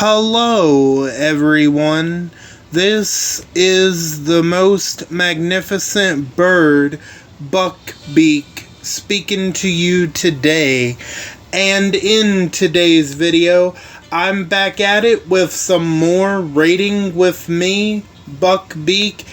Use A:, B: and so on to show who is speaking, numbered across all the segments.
A: Hello, everyone. This is the most magnificent bird, Beak, speaking to you today. And in today's video, I'm back at it with some more rating with me, Beak.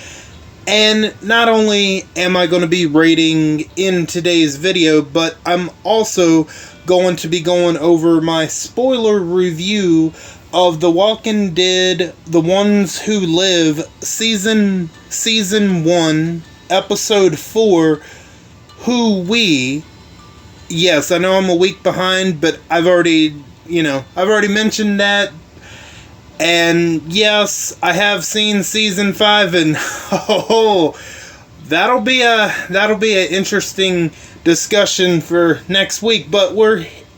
A: And not only am I going to be rating in today's video, but I'm also going to be going over my spoiler review of The Walking Dead, The Ones Who Live, Season 1, Episode 4, Who We. Yes, I know I'm a week behind, but I've already mentioned that. And yes, I have seen Season 5, and that'll be an interesting discussion for next week. But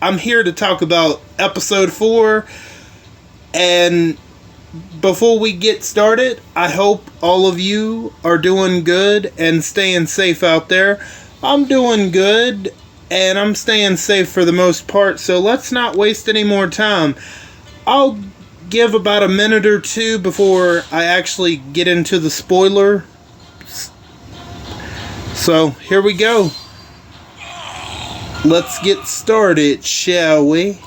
A: I'm here to talk about Episode 4. And before we get started, I hope all of you are doing good and staying safe out there. I'm doing good, and I'm staying safe for the most part, so let's not waste any more time. I'll give about a minute or two before I actually get into the spoiler. So, here we go. Let's get started, shall we?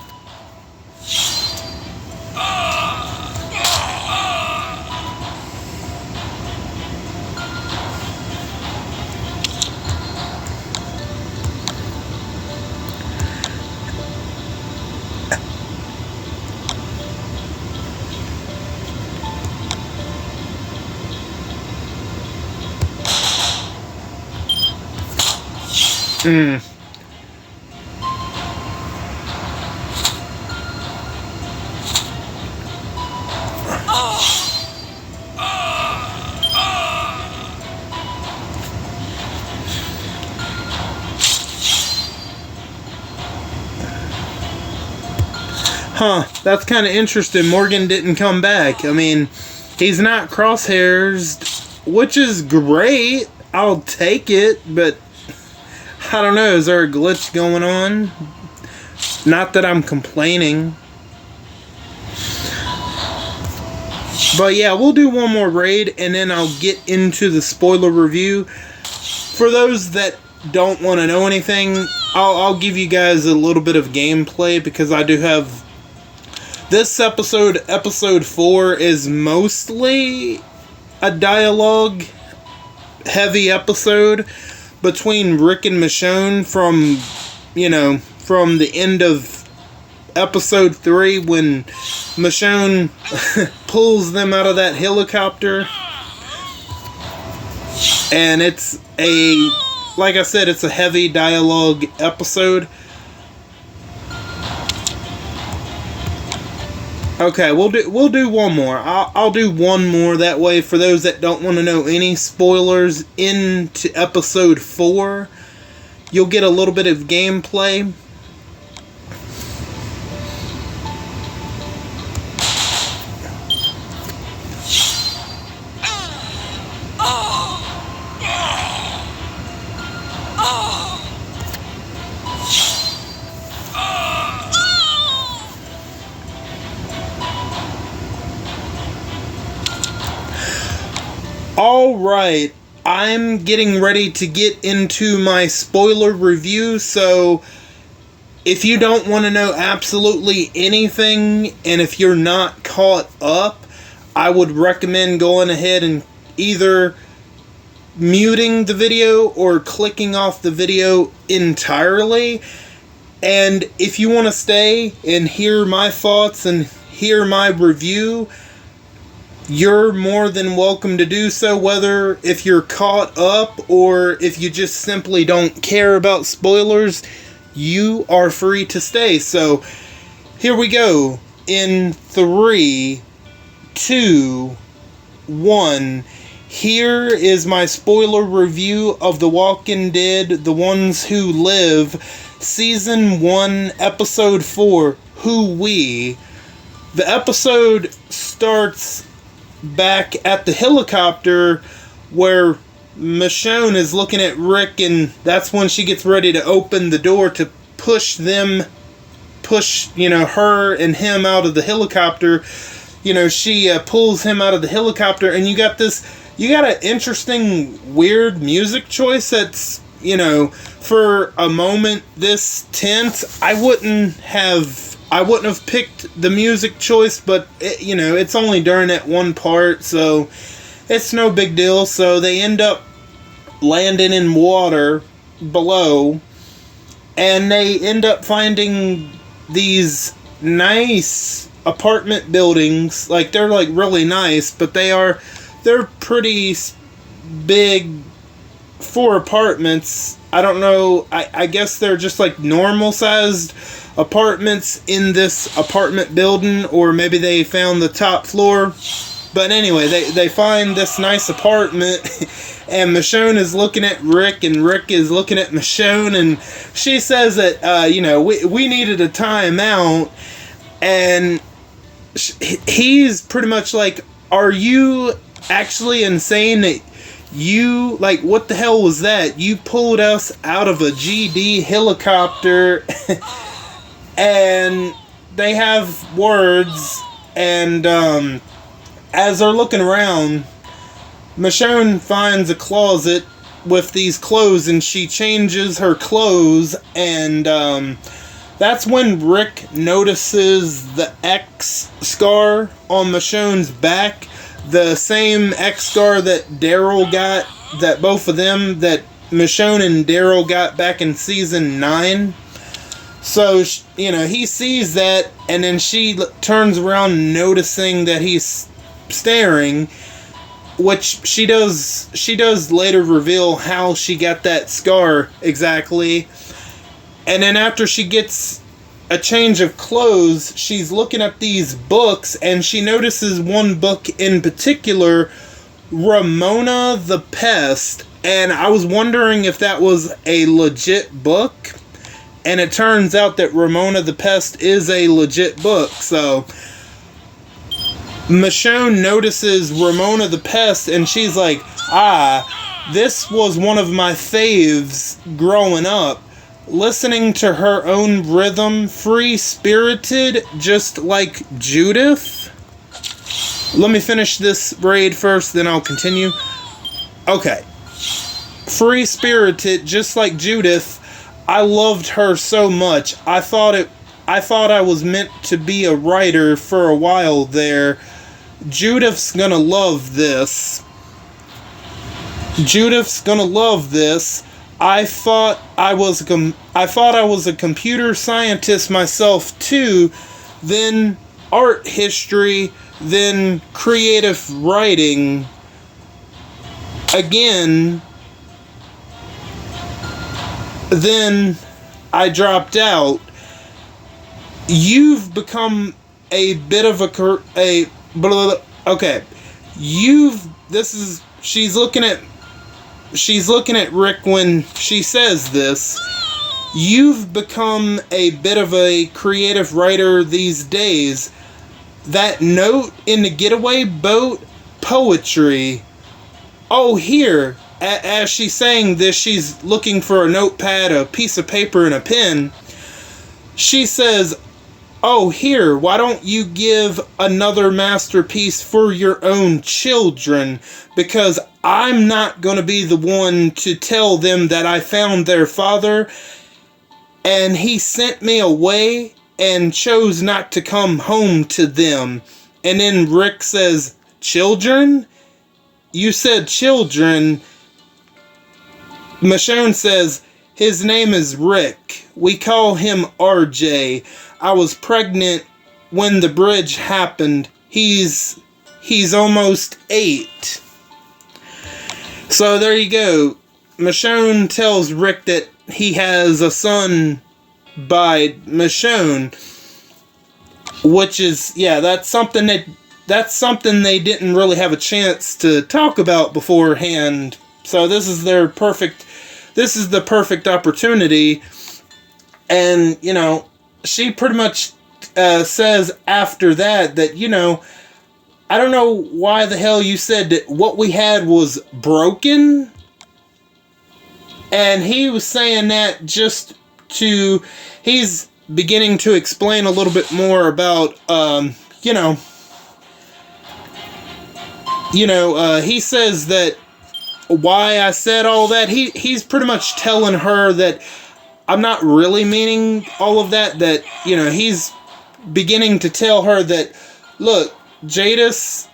A: That's kind of interesting. Morgan didn't come back. I mean, he's not crosshairs, which is great. I'll take it, but I don't know. Is there a glitch going on? Not that I'm complaining. But yeah, we'll do one more raid, and then I'll get into the spoiler review. For those that don't want to know anything, I'll give you guys a little bit of gameplay, because I do have... This episode 4, is mostly a dialogue-heavy episode between Rick and Michonne from the end of episode 3, when Michonne pulls them out of that helicopter. And it's like I said, it's a heavy dialogue episode. Okay, we'll do one more. I'll do one more, that way for those that don't want to know any spoilers into episode 4, you'll get a little bit of gameplay. Alright, I'm getting ready to get into my spoiler review, so if you don't want to know absolutely anything, and if you're not caught up, I would recommend going ahead and either muting the video or clicking off the video entirely. And if you want to stay and hear my thoughts and hear my review, you're more than welcome to do so, whether if you're caught up or if you just simply don't care about spoilers, you are free to stay. So, here we go. In 3, 2, 1, here is my spoiler review of The Walking Dead, The Ones Who Live, Season 1, Episode 4, Who We. The episode starts back at the helicopter where Michonne is looking at Rick, and that's when she gets ready to open the door to push push, her and him out of the helicopter. She pulls him out of the helicopter, and you got an interesting, weird music choice that's, for a moment this tense. I wouldn't have picked the music choice, but it's only during that one part, so it's no big deal. So they end up landing in water below, and they end up finding these nice apartment buildings. Like, they're like really nice, but they're pretty big for apartments. I don't know, I guess they're just like normal sized apartments in this apartment building, or maybe they found the top floor. But anyway, they find this nice apartment, and Michonne is looking at Rick, and Rick is looking at Michonne, and she says that, we needed a timeout, and he's pretty much like, are you actually insane that you, like, what the hell was that? You pulled us out of a GD helicopter. And they have words, and as they're looking around, Michonne finds a closet with these clothes, and she changes her clothes, and that's when Rick notices the X scar on Michonne's back, the same X scar that Daryl got, that both of them, that Michonne and Daryl got back in season 9. So, he sees that, and then she turns around noticing that he's staring, which she does later reveal how she got that scar exactly. And then after she gets a change of clothes, she's looking at these books, and she notices one book in particular, Ramona the Pest, and I was wondering if that was a legit book. And it turns out that Ramona the Pest is a legit book. So Michonne notices Ramona the Pest, and she's like, this was one of my faves growing up. Listening to her own rhythm, free-spirited, just like Judith. Let me finish this raid first, then I'll continue. Okay. Free-spirited, just like Judith. I loved her so much. I thought I was meant to be a writer for a while there. Judith's gonna love this. Judith's gonna love this. I thought I was a computer scientist myself too. Then art history, then creative writing. Again. Then I dropped out. You've become a bit of okay. She's looking at Rick when she says this. You've become a bit of a creative writer these days. That note in the getaway boat, poetry. Oh, here. As she's saying this, she's looking for a notepad, a piece of paper, and a pen. She says, oh, here, why don't you give another masterpiece for your own children? Because I'm not going to be the one to tell them that I found their father, and he sent me away and chose not to come home to them. And then Rick says, children? You said children. Michonne says, his name is Rick. We call him RJ. I was pregnant when the bridge happened. He's almost 8. So there you go. Michonne tells Rick that he has a son by Michonne, which is, that's something they didn't really have a chance to talk about beforehand. So this is the perfect opportunity. And, she pretty much says after that, I don't know why the hell you said that what we had was broken. And he was saying that he's beginning to explain a little bit more about, he says that why I said all that. He's pretty much telling her that I'm not really meaning all of that. That, he's beginning to tell her that, look, Jadis,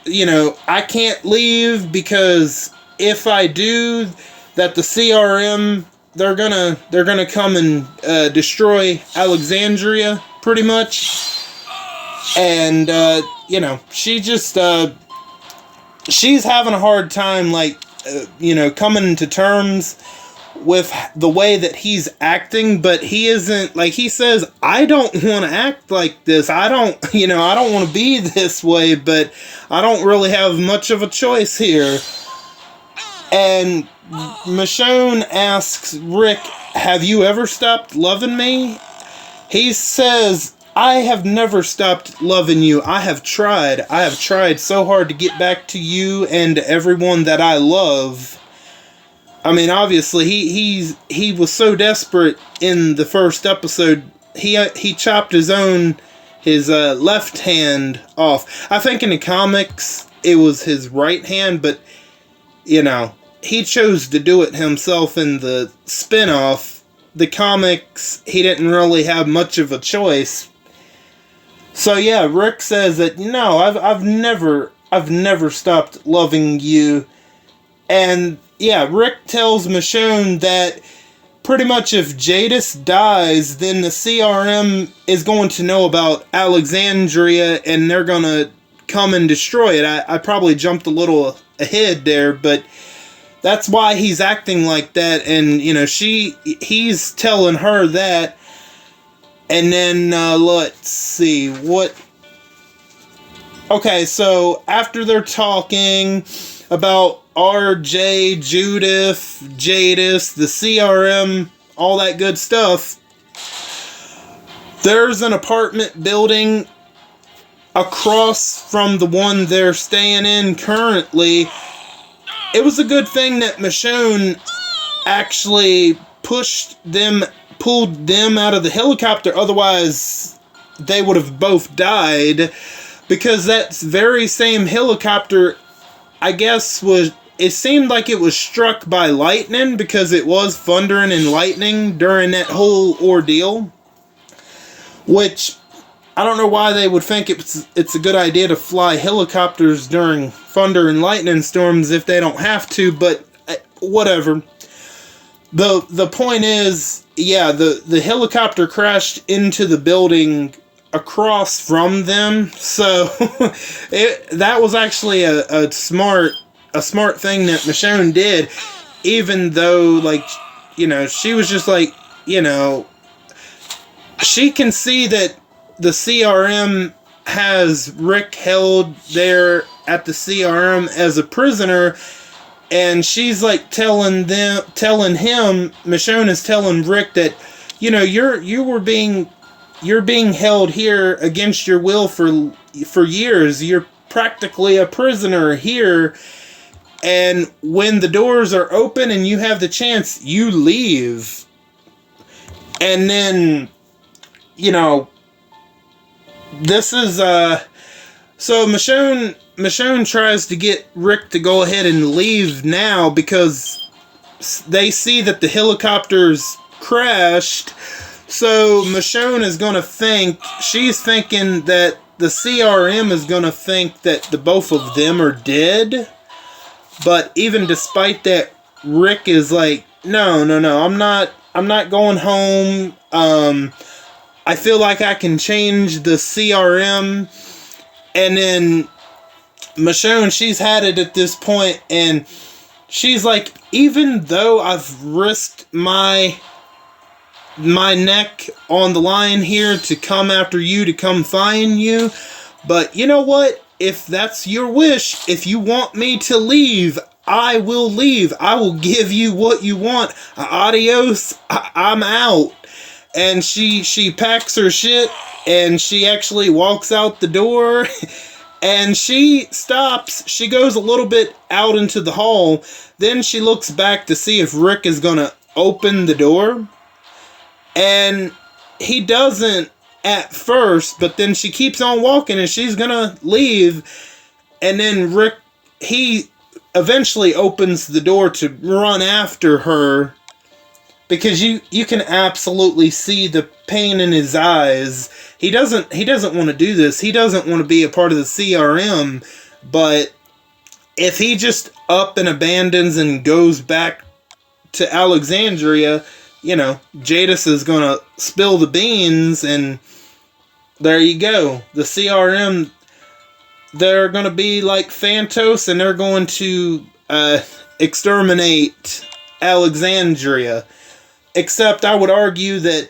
A: I can't leave because if I do, that the CRM, they're gonna come and destroy Alexandria pretty much. And she just she's having a hard time, like, coming to terms with the way that he's acting, but he isn't, like, he says, I don't want to act like this. I don't want to be this way, but I don't really have much of a choice here. And Michonne asks Rick, have you ever stopped loving me? He says, I have never stopped loving you. I have tried. I have tried so hard to get back to you and everyone that I love. I mean, obviously, he was so desperate in the first episode, he chopped his left hand off. I think in the comics, it was his right hand, but, he chose to do it himself in the spin-off. The comics, he didn't really have much of a choice. So yeah, Rick says that, no, I've never stopped loving you. And yeah, Rick tells Michonne that pretty much if Jadis dies, then the CRM is going to know about Alexandria and they're gonna come and destroy it. I probably jumped a little ahead there, but that's why he's acting like that. And, he's telling her that. And then, let's see, okay, so after they're talking about RJ, Judith, Jadis, the CRM, all that good stuff, there's an apartment building across from the one they're staying in currently. It was a good thing that Michonne actually pulled them out of the helicopter, otherwise they would have both died, because that very same helicopter, I guess, it seemed like it was struck by lightning, because it was thundering and lightning during that whole ordeal, which I don't know why they would think it's a good idea to fly helicopters during thunder and lightning storms if they don't have to, but whatever. The point is, yeah, the helicopter crashed into the building across from them, so that was actually a smart thing that Michonne did, even though, like, she was just like, she can see that the CRM has Rick held there at the CRM as a prisoner, and she's like telling him, Michonne is telling Rick that, you're being held here against your will for years. You're practically a prisoner here, and when the doors are open and you have the chance, you leave. And then, this is, so Michonne tries to get Rick to go ahead and leave now because they see that the helicopter's crashed. So Michonne is going to she's thinking that the CRM is going to think that the both of them are dead. But even despite that, Rick is like, no, I'm not going home. I feel like I can change the CRM. And then Michonne, she's had it at this point, and she's like, even though I've risked my neck on the line here to come after you, to come find you, but you know what? If that's your wish, if you want me to leave, I will leave. I will give you what you want. Adios. I'm out. And she packs her shit, and she actually walks out the door, and she stops. She goes a little bit out into the hall. Then she looks back to see if Rick is going to open the door. And he doesn't at first, but then she keeps on walking and she's gonna leave, and then Rick, he eventually opens the door to run after her, because you can absolutely see the pain in his eyes. He doesn't want to do this. He doesn't want to be a part of the CRM, but if he just up and abandons and goes back to Alexandria, you know, Jadis is gonna spill the beans, and there you go. The CRM, they're gonna be like Phantos, and they're going to exterminate Alexandria. Except I would argue that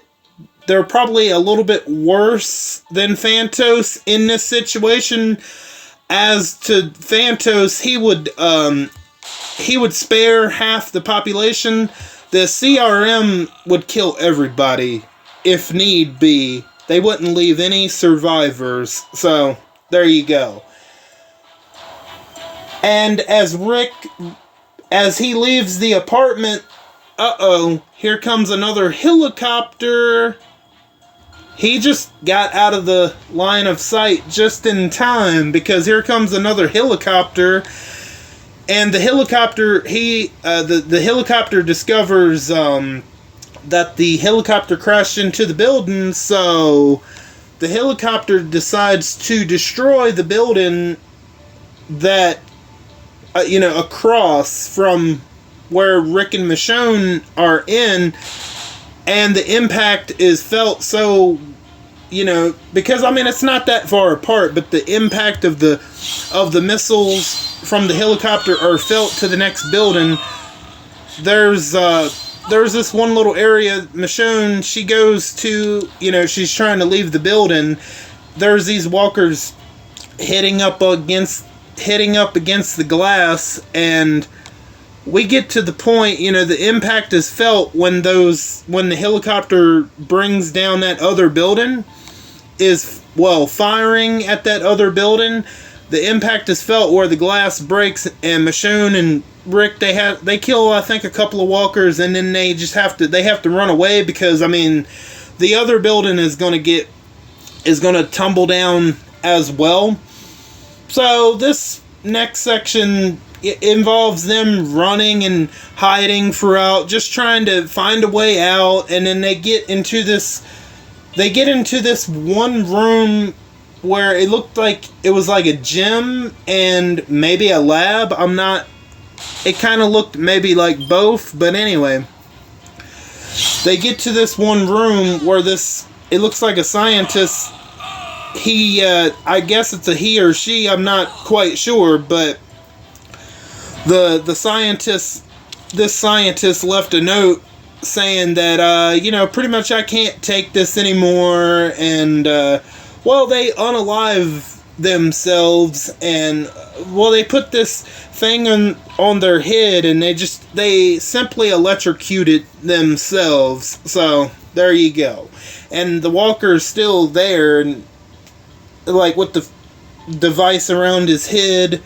A: they're probably a little bit worse than Phantos in this situation. As to Phantos, he would spare half the population. The CRM would kill everybody if need be. They wouldn't leave any survivors. So there you go. And as Rick, as he leaves the apartment, here comes another helicopter. He just got out of the line of sight just in time, because here comes another helicopter. And the helicopter, the helicopter discovers that the helicopter crashed into the building, so the helicopter decides to destroy the building that, across from where Rick and Michonne are in, and the impact is felt so, because it's not that far apart, but the impact of the missiles from the helicopter are felt to the next building. There's this one little area, Michonne, she goes to, she's trying to leave the building. There's these walkers hitting up against the glass, and we get to the point, the impact is felt when the helicopter brings down that other building, firing at that other building. The impact is felt where the glass breaks, and Michonne and Rick, they kill, I think, a couple of walkers, and then they have to run away, because the other building is going to tumble down as well. So this next section, it involves them running and hiding throughout, just trying to find a way out, and then they get into this one room where it looked like it was like a gym and maybe a lab. It kind of looked maybe like both, but anyway. They get to this one room where it looks like a scientist. I guess it's a he or she, I'm not quite sure, but this scientist left a note saying that, pretty much I can't take this anymore, and, they unalive themselves, and, they put this thing on their head, and they simply electrocuted themselves. So, there you go. And the walker's still there, and, with the device around his head,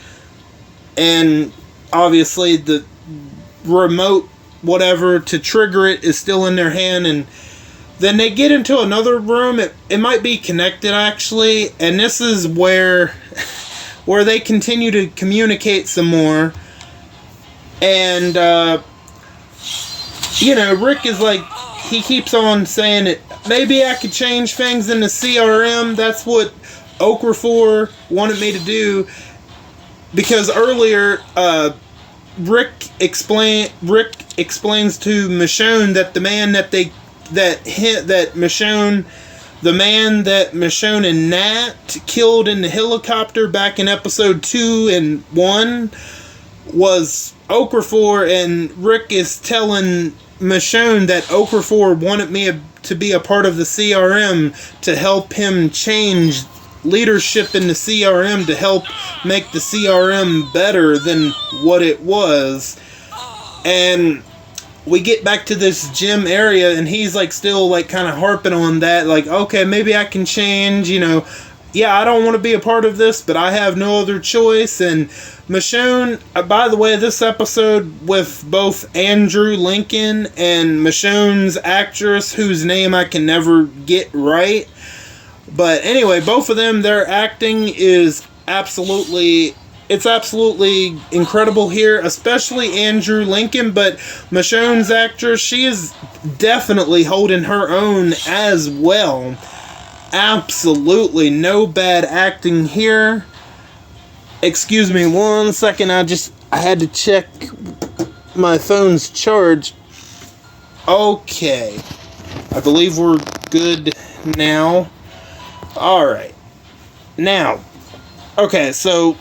A: and obviously the remote whatever to trigger it is still in their hand. And then they get into another room. It might be connected, actually, and this is where they continue to communicate some more. And Rick is he keeps on saying it, maybe I could change things in the CRM. That's what Okafor wanted me to do, because earlier Rick explains to Michonne that the man that Michonne and Nat killed in the helicopter back in episode 2 and 1 was Okafor, and Rick is telling Michonne that Okafor wanted me to be a part of the CRM to help him change leadership in the CRM, to help make the CRM better than what it was. And we get back to this gym area, and he's still kind of harping on that, okay, maybe I can change, yeah, I don't want to be a part of this, but I have no other choice. And Michonne, by the way, this episode with both Andrew Lincoln and Michonne's actress, whose name I can never get right. But anyway, both of them, their acting is absolutely incredible here, especially Andrew Lincoln. But Michonne's actress, she is definitely holding her own as well. Absolutely no bad acting here. Excuse me 1 second, I had to check my phone's charge. Okay, I believe we're good now. Alright, now, okay, so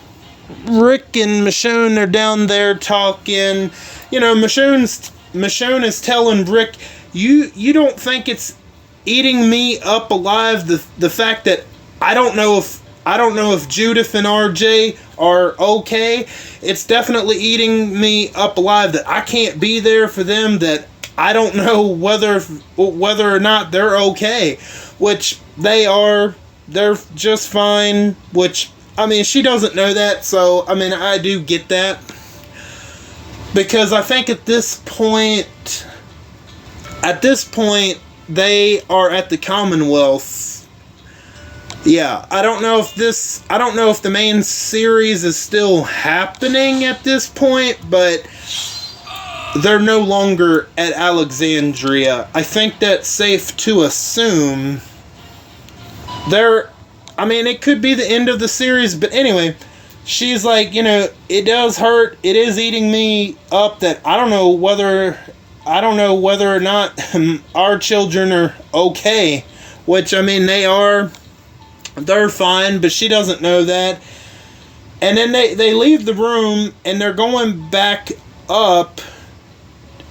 A: Rick and Michonne are down there talking. You know, Michonne is telling Rick, you don't think it's eating me up alive, the fact that I don't know if Judith and RJ are okay. It's definitely eating me up alive that I can't be there for them, that I don't know whether or not they're okay, which they are. They're just fine, which, I mean, she doesn't know that, so, I mean, I do get that. Because I think at this point, they are at the Commonwealth. Yeah, I don't know if the main series is still happening at this point, but they're no longer at Alexandria. I think that's safe to assume. It could be the end of the series, but anyway, she's like, you know, it does hurt. It is eating me up that I don't know whether or not our children are okay, which, I mean, they're fine, but she doesn't know that. And then they leave the room, and they're going back up,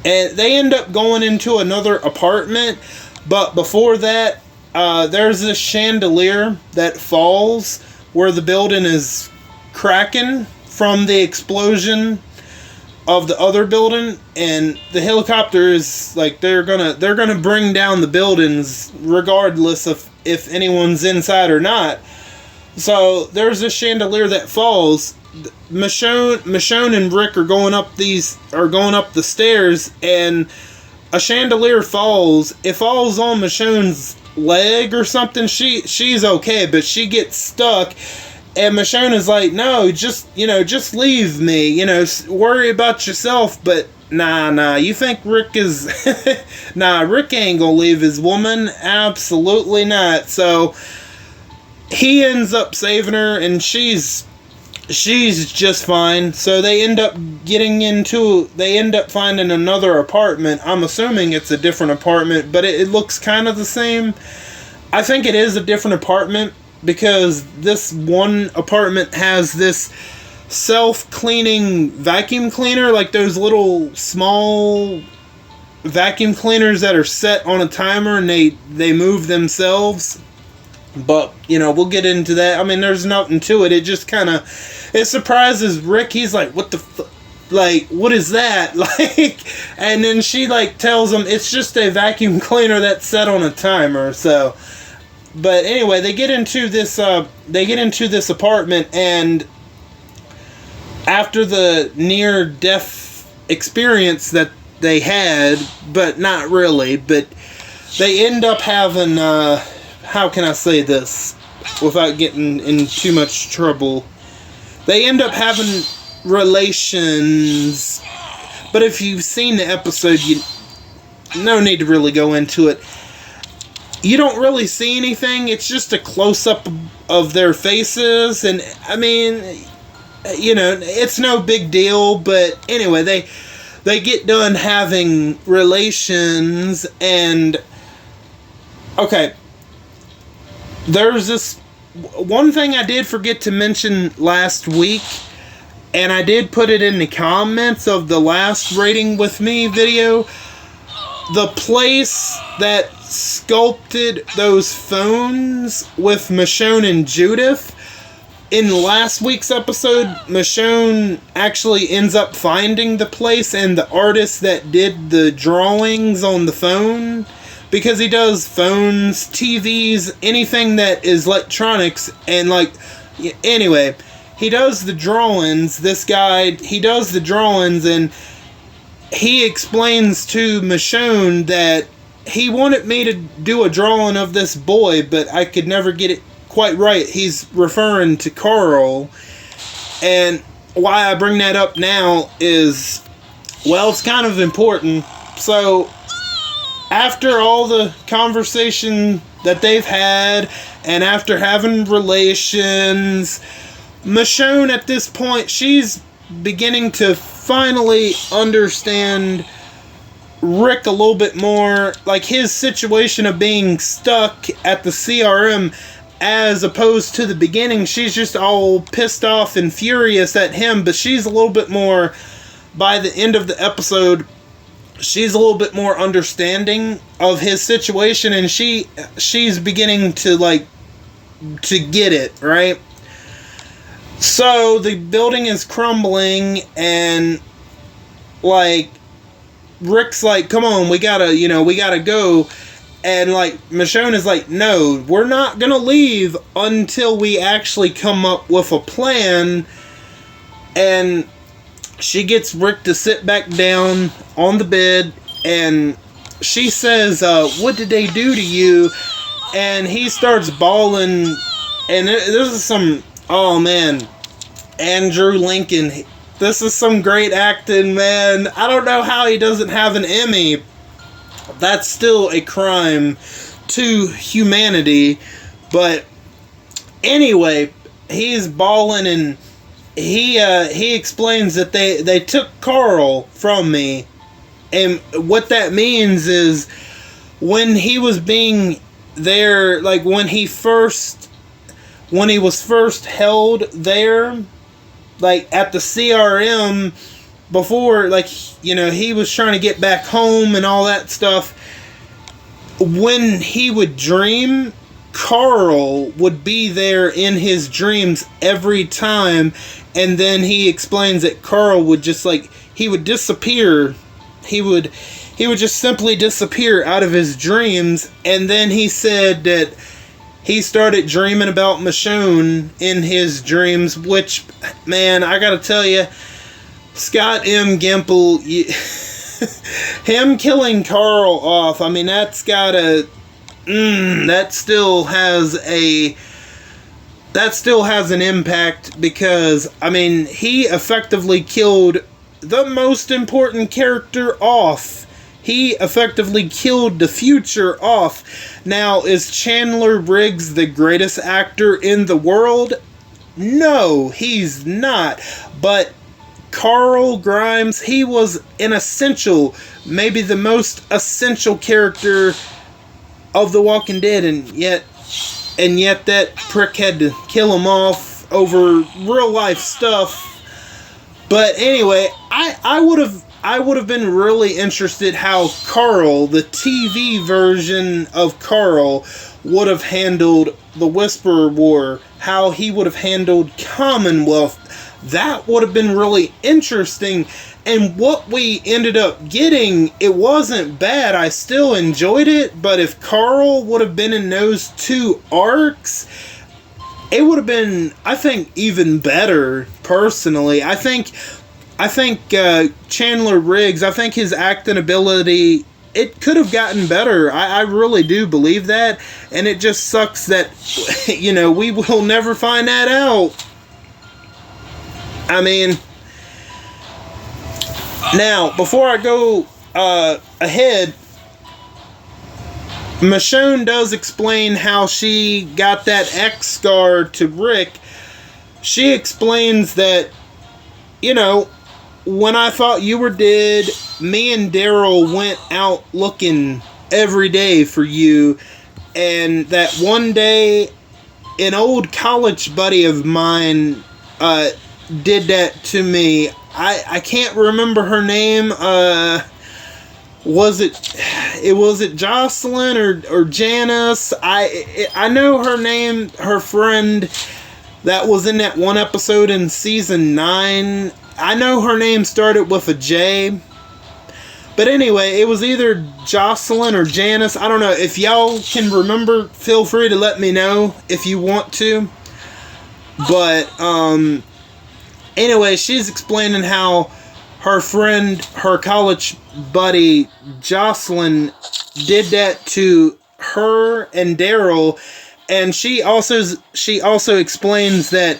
A: and they end up going into another apartment, but before that, there's this chandelier that falls where the building is cracking from the explosion of the other building, and the helicopter is like, they're gonna bring down the buildings regardless of if anyone's inside or not. So there's a chandelier that falls. Michonne and Rick are going up the stairs, and a chandelier falls. It falls on Michonne's leg or something. She's okay, but she gets stuck. And Michonne is like, no, just leave me, worry about yourself. But nah, you think Rick is, nah, Rick ain't gonna leave his woman, absolutely not. So, he ends up saving her, and she's just fine. So they end up finding another apartment. I'm assuming it's a different apartment, but it looks kind of the same. I think it is a different apartment, because this one apartment has this self-cleaning vacuum cleaner, like those little small vacuum cleaners that are set on a timer and they move themselves. But, we'll get into that. I mean, there's nothing to it. It just kind of, it surprises Rick. He's like, what the like, what is that? Like, and then she, tells him it's just a vacuum cleaner that's set on a timer, so. But anyway, they get into this apartment, and after the near-death experience that they had, but not really, but they end up having, how can I say this without getting in too much trouble? They end up having relations, but if you've seen the episode, no need to really go into it. You don't really see anything. It's just a close-up of their faces, and I mean, it's no big deal. But anyway, they get done having relations, and okay, there's this one thing I did forget to mention last week, and I did put it in the comments of the last Rating With Me video. The place that sculpted those phones with Michonne and Judith, in last week's episode, Michonne actually ends up finding the place, and the artist that did the drawings on the phone because he does phones, TVs, anything that is electronics, and like, anyway, he does the drawings. This guy, he does the drawings, and he explains to Michonne that he wanted me to do a drawing of this boy, but I could never get it quite right. He's referring to Carl. And why I bring that up now is, well, it's kind of important. So, after all the conversation that they've had, and after having relations, Michonne at this point, she's beginning to finally understand Rick a little bit more, like his situation of being stuck at the CRM, as opposed to the beginning. She's just all pissed off and furious at him, but she's a little bit more, by the end of the episode, she's a little bit more understanding of his situation, and she's beginning to to get it, right? So the building is crumbling, and Rick's like, come on, we gotta go. And Michonne is like, no, we're not gonna leave until we actually come up with a plan. And she gets Rick to sit back down on the bed, and she says, what did they do to you? And he starts bawling, and this is some, oh man, Andrew Lincoln, this is some great acting, man. I don't know how he doesn't have an Emmy. That's still a crime to humanity. But anyway, he's bawling, and he explains that they took Carl from me. And what that means is, when he was being there, when he was first held there, at the CRM, before, he was trying to get back home and all that stuff. When he would dream, Carl would be there in his dreams every time. And then he explains that Carl would just, he would disappear. He would just simply disappear out of his dreams. And then he said that he started dreaming about Michonne in his dreams, which, man, I gotta tell you, Scott M. Gimple, him killing Carl off, I mean, that's gotta, that still has an impact, because, I mean, he effectively killed the most important character off. He effectively killed the future off. Now, is Chandler Riggs the greatest actor in the world? No, he's not. But Carl Grimes, he was an essential, maybe the most essential character of The Walking Dead, and yet that prick had to kill him off over real life stuff. But anyway, I would have been really interested how Carl, the TV version of Carl, would have handled the Whisperer War, how he would have handled Commonwealth. That would have been really interesting. And what we ended up getting, it wasn't bad. I still enjoyed it. But if Carl would have been in those two arcs, it would have been, I think, even better, personally. I think Chandler Riggs, I think his acting ability, it could have gotten better. I really do believe that. And it just sucks that, we will never find that out. I mean, now, before I go ahead, Michonne does explain how she got that X scar to Rick. She explains that, when I thought you were dead, me and Daryl went out looking every day for you, and that one day, an old college buddy of mine did that to me. I can't remember her name. Was it Jocelyn or Janice? I know her name, her friend that was in that one episode in season 9. I know her name started with a J, But anyway, it was either Jocelyn or Janice. I don't know. If y'all can remember, feel free to let me know if you want to. But, anyway, she's explaining how her friend, her college buddy, Jocelyn, did that to her and Daryl. And she also explains that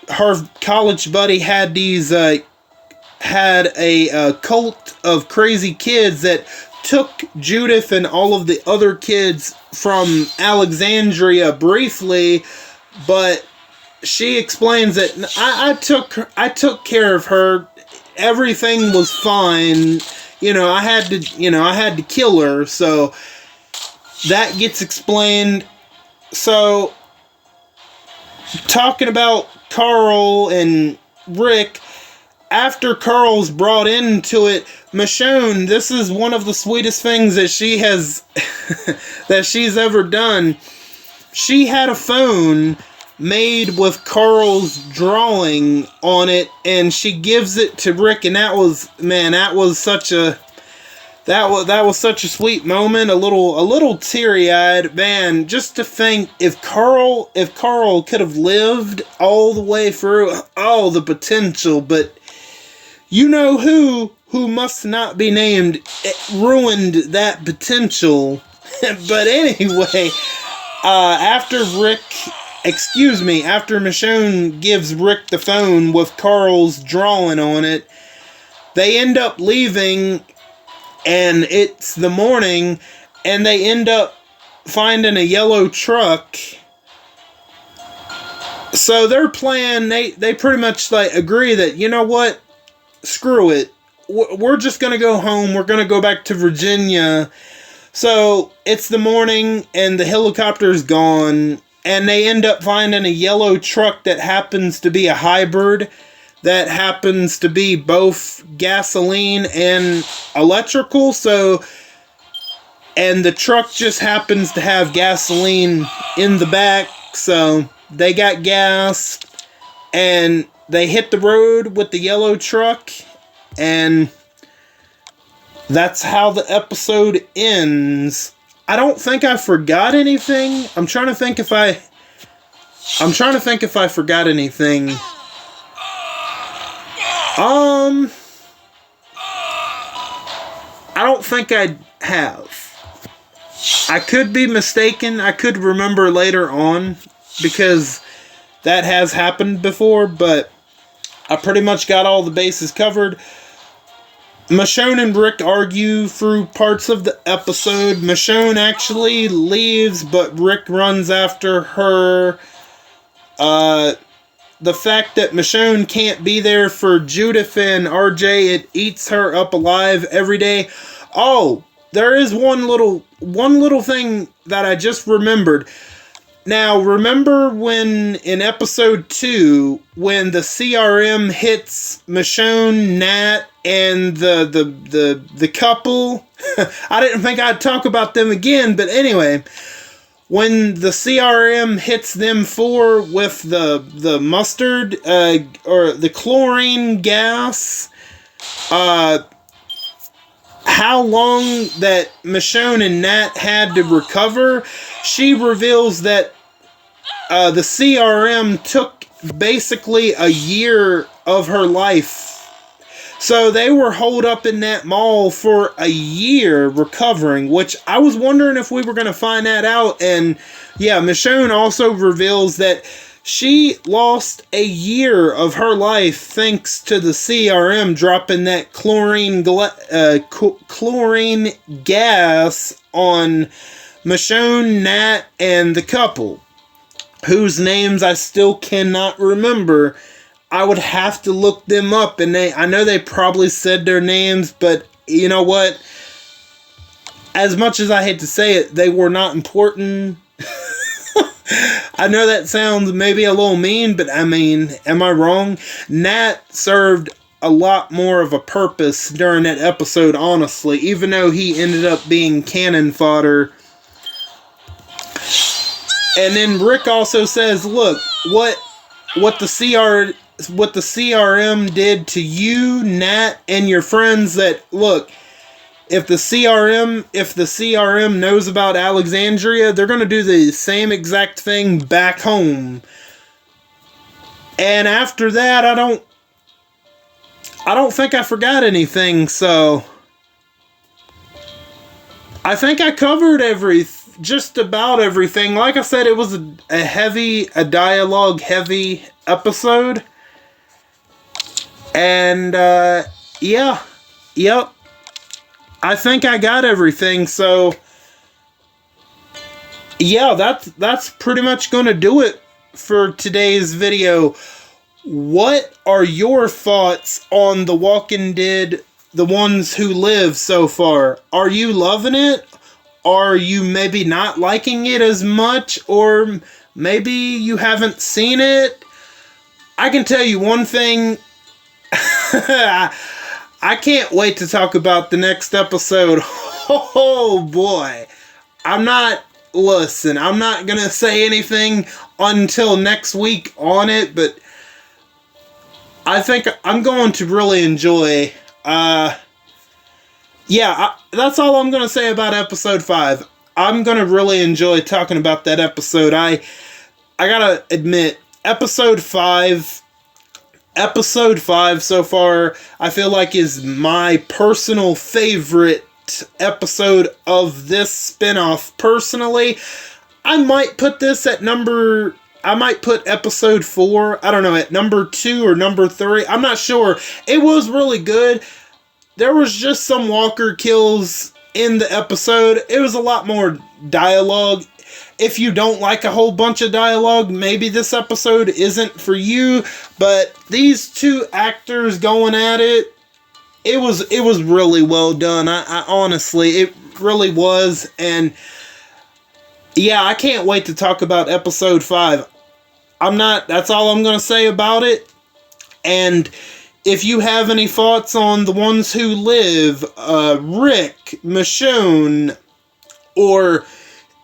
A: her college buddy had a cult of crazy kids that took Judith and all of the other kids from Alexandria briefly, but she explains that I took care of her. Everything was fine. I had to kill her. So that gets explained. So talking about Carl and Rick, after Carl's brought into it, Michonne, this is one of the sweetest things that that she's ever done. She had a phone made with Carl's drawing on it, and she gives it to Rick, and that was such a sweet moment, a little teary-eyed, man, just to think if Carl could have lived all the way through, all the potential, but who must not be named, it ruined that potential. But anyway, after Michonne gives Rick the phone with Carl's drawing on it, they end up leaving, and it's the morning, and they end up finding a yellow truck. So their plan, they pretty much agree that, you know what, screw it. We're just going to go home. We're going to go back to Virginia. So it's the morning and the helicopter's gone, and they end up finding a yellow truck that happens to be a hybrid, that happens to be both gasoline and electrical. So, and the truck just happens to have gasoline in the back. So they got gas, and they hit the road with the yellow truck, and that's how the episode ends. I don't think I forgot anything. I'm trying to think if I forgot anything. I don't think I have. I could be mistaken. I could remember later on, because that has happened before, but I pretty much got all the bases covered. Michonne and Rick argue through parts of the episode. Michonne actually leaves, but Rick runs after her. The fact that Michonne can't be there for Judith and RJ, it eats her up alive every day. Oh, there is one little thing that I just remembered. Now, remember when in episode 2, when the CRM hits Michonne, Nat, and the couple? I didn't think I'd talk about them again, but anyway, when the CRM hits them 4 with the mustard, or the chlorine gas, how long that Michonne and Nat had to recover, she reveals that the CRM took basically a year of her life. So they were holed up in that mall for a year recovering, which I was wondering if we were going to find that out. And yeah, Michonne also reveals that she lost a year of her life thanks to the CRM dropping that chlorine gas on Michonne, Nat, and the couple, whose names I still cannot remember. I would have to look them up, and I know they probably said their names, but you know what? As much as I hate to say it, they were not important. I know that sounds maybe a little mean, but I mean, am I wrong? Nat served a lot more of a purpose during that episode, honestly, even though he ended up being cannon fodder. And then Rick also says, look, what the CRM did to you, Nat, and your friends, that, look, if the CRM knows about Alexandria, they're going to do the same exact thing back home. And after that, I don't think I forgot anything, so I think I covered just about everything. Like I said, it was a dialogue heavy episode. And yeah. Yep. I think I got everything, so yeah, that's pretty much going to do it for today's video. What are your thoughts on The Walking Dead, The Ones Who Live so far? Are you loving it? Are you maybe not liking it as much? Or maybe you haven't seen it? I can tell you one thing. I can't wait to talk about the next episode. Oh boy. I'm not going to say anything until next week on it, but I think I'm going to really enjoy. That's all I'm going to say about episode 5. I'm going to really enjoy talking about that episode. I gotta admit, episode 5 so far, I feel like is my personal favorite episode of this spinoff. Personally, I might put episode 4, I don't know, at number 2 or number 3. I'm not sure. It was really good. There was just some walker kills in the episode. It was a lot more dialogue. If you don't like a whole bunch of dialogue, maybe this episode isn't for you. But these two actors going at it, it was really well done. I honestly, it really was. And yeah, I can't wait to talk about episode 5. That's all I'm going to say about it. And if you have any thoughts on The Ones Who Live, Rick, Michonne, or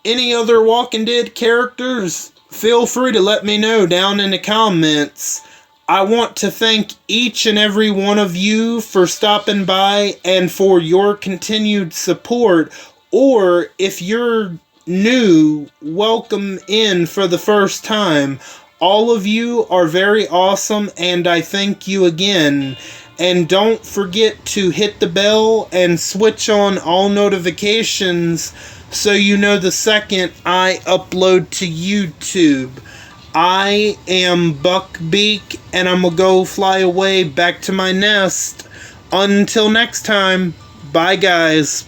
A: any other Walking Dead characters, feel free to let me know down in the comments. I want to thank each and every one of you for stopping by and for your continued support. Or if you're new, welcome in for the first time. All of you are very awesome, and I thank you again. And don't forget to hit the bell and switch on all notifications so you know the second I upload to YouTube. I am Buck Beak, and I'm gonna go fly away back to my nest. Until next time, bye guys.